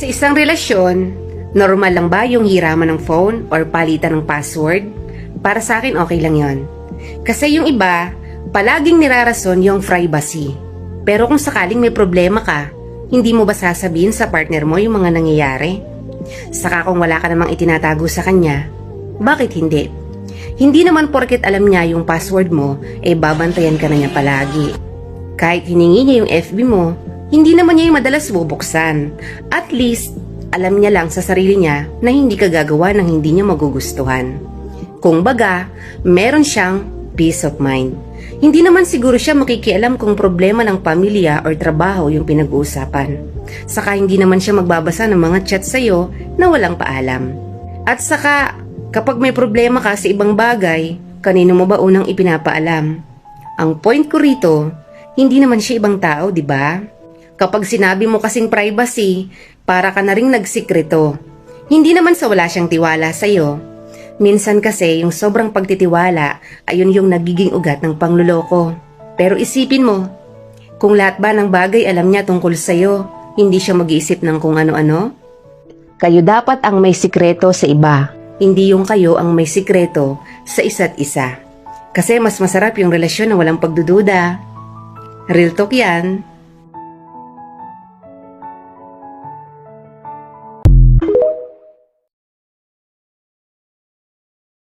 Sa isang relasyon, normal lang ba yung hiraman ng phone or palitan ng password? Para sa akin, okay lang yon. Kasi yung iba, palaging nirarason yung privacy. Pero kung sakaling may problema ka, hindi mo ba sasabihin sa partner mo yung mga nangyayari? Saka kung wala ka namang itinatago sa kanya, bakit hindi? Hindi naman porket alam niya yung password mo, babantayan ka na niya palagi. Kahit hiningi niya yung FB mo, hindi naman niya yung madalas bubuksan. At least, alam niya lang sa sarili niya na hindi ka gagawa ng hindi niya magugustuhan. Kung baga, meron siyang peace of mind. Hindi naman siguro siya makikialam kung problema ng pamilya or trabaho yung pinag-uusapan. Saka hindi naman siya magbabasa ng mga chat sa'yo na walang paalam. At saka, kapag may problema ka sa ibang bagay, kanino mo ba unang ipinapaalam? Ang point ko rito, hindi naman siya ibang tao, di ba? Kapag sinabi mo kasing privacy, para ka na ring nagsikreto. Hindi naman sa wala siyang tiwala sa'yo. Minsan kasi yung sobrang pagtitiwala, ayun yung nagiging ugat ng pangluloko. Pero isipin mo, kung lahat ba ng bagay alam niya tungkol sa'yo, hindi siya mag-iisip ng kung ano-ano? Kayo dapat ang may sikreto sa iba, hindi yung kayo ang may sikreto sa isa't isa. Kasi mas masarap yung relasyon na walang pagdududa. Real talk yan.